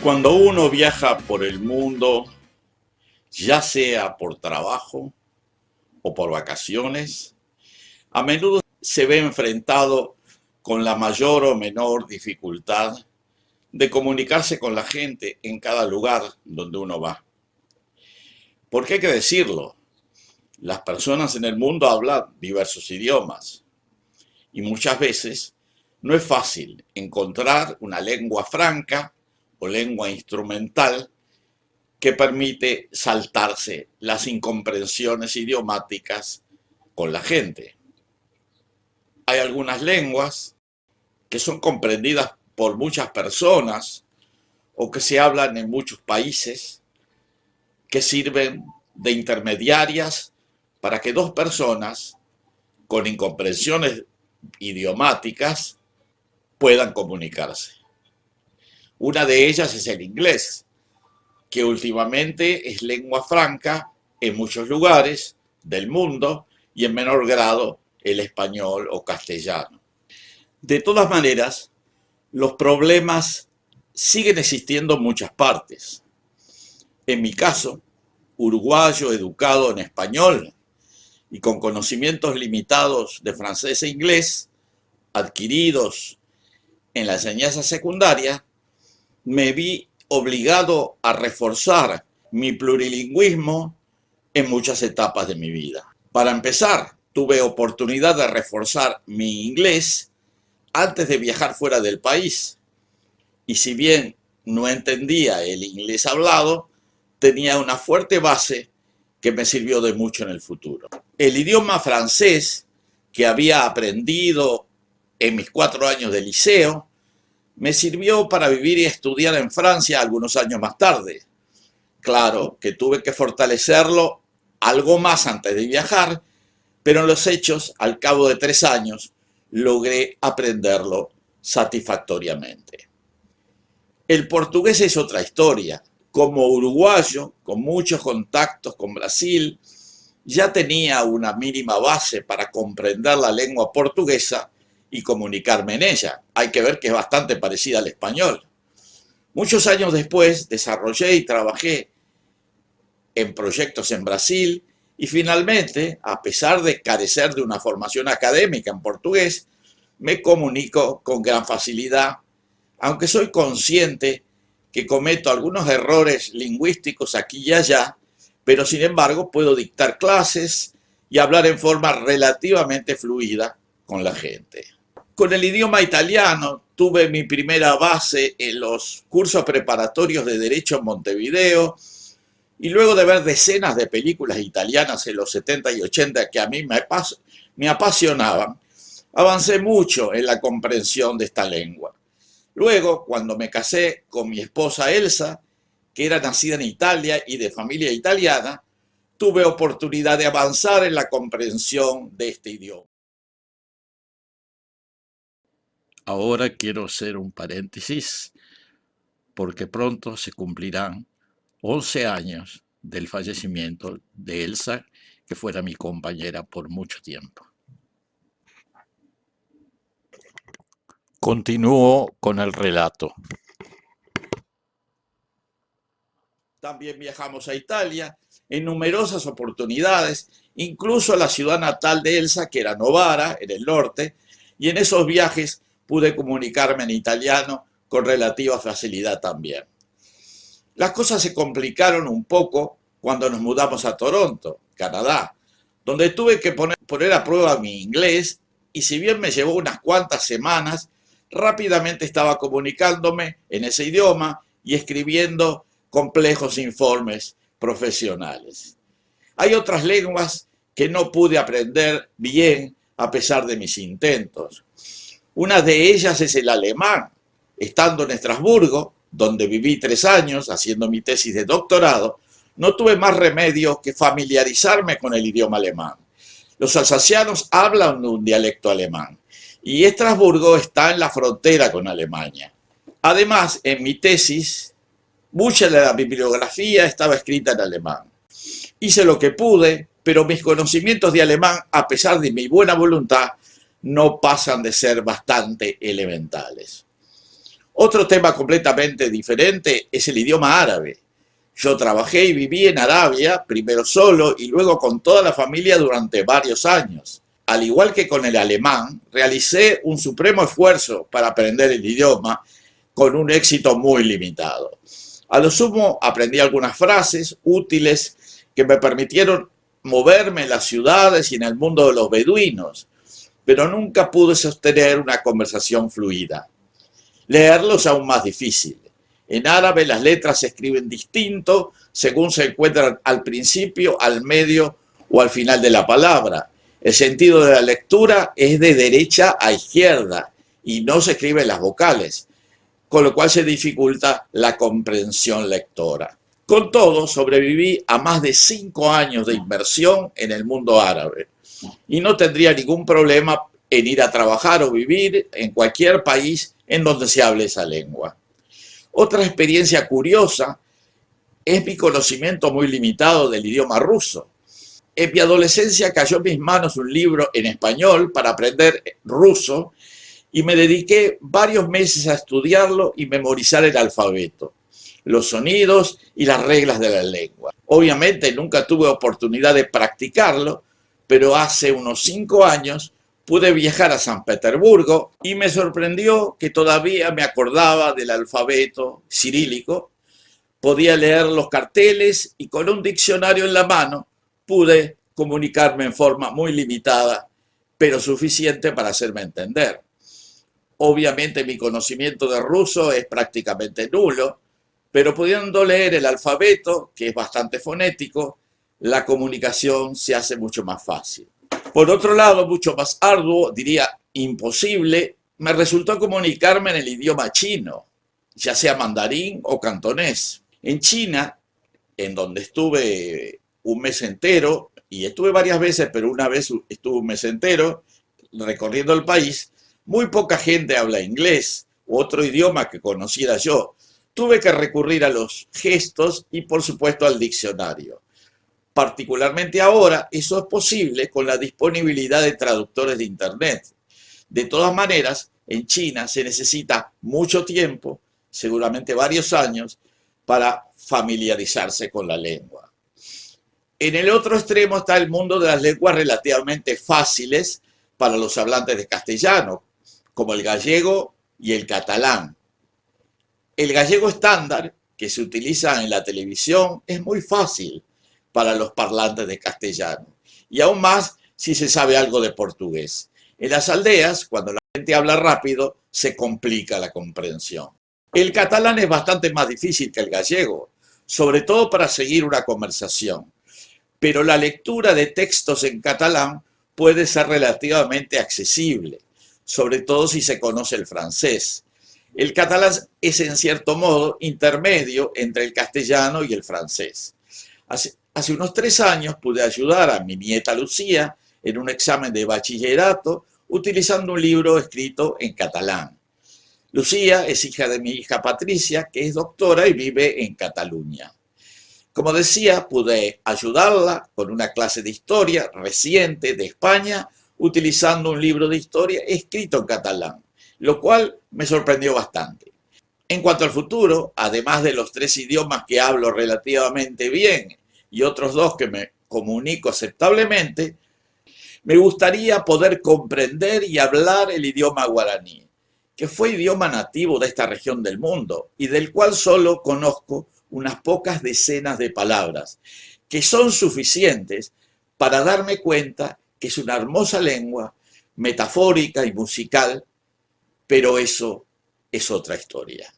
Cuando uno viaja por el mundo, ya sea por trabajo o por vacaciones, a menudo se ve enfrentado con la mayor o menor dificultad de comunicarse con la gente en cada lugar donde uno va. Porque hay que decirlo, las personas en el mundo hablan diversos idiomas y muchas veces no es fácil encontrar una lengua franca o lengua instrumental que permite saltarse las incomprensiones idiomáticas con la gente. Hay algunas lenguas que son comprendidas por muchas personas o que se hablan en muchos países que sirven de intermediarias para que dos personas con incomprensiones idiomáticas puedan comunicarse. Una de ellas es el inglés, que últimamente es lengua franca en muchos lugares del mundo y en menor grado el español o castellano. De todas maneras, los problemas siguen existiendo en muchas partes. En mi caso, uruguayo educado en español y con conocimientos limitados de francés e inglés, adquiridos en la enseñanza secundaria, me vi obligado a reforzar mi plurilingüismo en muchas etapas de mi vida. Para empezar, tuve oportunidad de reforzar mi inglés antes de viajar fuera del país. Y si bien no entendía el inglés hablado, tenía una fuerte base que me sirvió de mucho en el futuro. El idioma francés que había aprendido en mis 4 años de liceo me sirvió para vivir y estudiar en Francia algunos años más tarde. Claro que tuve que fortalecerlo algo más antes de viajar, pero en los hechos, al cabo de 3 años, logré aprenderlo satisfactoriamente. El portugués es otra historia. Como uruguayo, con muchos contactos con Brasil, ya tenía una mínima base para comprender la lengua portuguesa y comunicarme en ella. Hay que ver que es bastante parecida al español. Muchos años después desarrollé y trabajé en proyectos en Brasil y finalmente, a pesar de carecer de una formación académica en portugués, me comunico con gran facilidad, aunque soy consciente que cometo algunos errores lingüísticos aquí y allá, pero sin embargo puedo dictar clases y hablar en forma relativamente fluida con la gente. Con el idioma italiano tuve mi primera base en los cursos preparatorios de Derecho en Montevideo y luego de ver decenas de películas italianas en los 70 y 80 que a mí me apasionaban, avancé mucho en la comprensión de esta lengua. Luego, cuando me casé con mi esposa Elsa, que era nacida en Italia y de familia italiana, tuve oportunidad de avanzar en la comprensión de este idioma. Ahora quiero hacer un paréntesis porque pronto se cumplirán 11 años del fallecimiento de Elsa, que fuera mi compañera por mucho tiempo. Continúo con el relato. También viajamos a Italia en numerosas oportunidades, incluso a la ciudad natal de Elsa, que era Novara, en el norte, y en esos viajes pude comunicarme en italiano con relativa facilidad también. Las cosas se complicaron un poco cuando nos mudamos a Toronto, Canadá, donde tuve que poner a prueba mi inglés y si bien me llevó unas cuantas semanas, rápidamente estaba comunicándome en ese idioma y escribiendo complejos informes profesionales. Hay otras lenguas que no pude aprender bien a pesar de mis intentos. Una de ellas es el alemán. Estando en Estrasburgo, donde viví 3 años haciendo mi tesis de doctorado, no tuve más remedio que familiarizarme con el idioma alemán. Los alsacianos hablan un dialecto alemán y Estrasburgo está en la frontera con Alemania. Además, en mi tesis, mucha de la bibliografía estaba escrita en alemán. Hice lo que pude, pero mis conocimientos de alemán, a pesar de mi buena voluntad, no pasan de ser bastante elementales. Otro tema completamente diferente es el idioma árabe. Yo trabajé y viví en Arabia, primero solo y luego con toda la familia durante varios años. Al igual que con el alemán, realicé un supremo esfuerzo para aprender el idioma con un éxito muy limitado. A lo sumo aprendí algunas frases útiles que me permitieron moverme en las ciudades y en el mundo de los beduinos, pero nunca pude sostener una conversación fluida. Leerlo es aún más difícil. En árabe las letras se escriben distinto según se encuentran al principio, al medio o al final de la palabra. El sentido de la lectura es de derecha a izquierda y no se escriben las vocales, con lo cual se dificulta la comprensión lectora. Con todo, sobreviví a más de 5 años de inmersión en el mundo árabe y no tendría ningún problema en ir a trabajar o vivir en cualquier país en donde se hable esa lengua. Otra experiencia curiosa es mi conocimiento muy limitado del idioma ruso. En mi adolescencia cayó en mis manos un libro en español para aprender ruso y me dediqué varios meses a estudiarlo y memorizar el alfabeto, los sonidos y las reglas de la lengua. Obviamente nunca tuve oportunidad de practicarlo, pero hace unos 5 años pude viajar a San Petersburgo y me sorprendió que todavía me acordaba del alfabeto cirílico, podía leer los carteles y con un diccionario en la mano pude comunicarme en forma muy limitada, pero suficiente para hacerme entender. Obviamente mi conocimiento de ruso es prácticamente nulo, pero pudiendo leer el alfabeto, que es bastante fonético, la comunicación se hace mucho más fácil. Por otro lado, mucho más arduo, diría imposible, me resultó comunicarme en el idioma chino, ya sea mandarín o cantonés. En China, en donde estuve un mes entero, y estuve varias veces, pero una vez estuve un mes entero recorriendo el país, muy poca gente habla inglés u otro idioma que conociera yo. Tuve que recurrir a los gestos y, por supuesto, al diccionario. Particularmente ahora, eso es posible con la disponibilidad de traductores de Internet. De todas maneras, en China se necesita mucho tiempo, seguramente varios años, para familiarizarse con la lengua. En el otro extremo está el mundo de las lenguas relativamente fáciles para los hablantes de castellano, como el gallego y el catalán. El gallego estándar, que se utiliza en la televisión, es muy fácil para los parlantes de castellano, y aún más si se sabe algo de portugués. En las aldeas, cuando la gente habla rápido, se complica la comprensión. El catalán es bastante más difícil que el gallego, sobre todo para seguir una conversación, pero la lectura de textos en catalán puede ser relativamente accesible, sobre todo si se conoce el francés. El catalán es en cierto modo intermedio entre el castellano y el francés. Hace unos 3 años pude ayudar a mi nieta Lucía en un examen de bachillerato utilizando un libro escrito en catalán. Lucía es hija de mi hija Patricia, que es doctora y vive en Cataluña. Como decía, pude ayudarla con una clase de historia reciente de España utilizando un libro de historia escrito en catalán, lo cual me sorprendió bastante. En cuanto al futuro, además de los 3 idiomas que hablo relativamente bien y otros 2 que me comunico aceptablemente, me gustaría poder comprender y hablar el idioma guaraní, que fue idioma nativo de esta región del mundo y del cual solo conozco unas pocas decenas de palabras, que son suficientes para darme cuenta que es una hermosa lengua, metafórica y musical, pero eso es otra historia.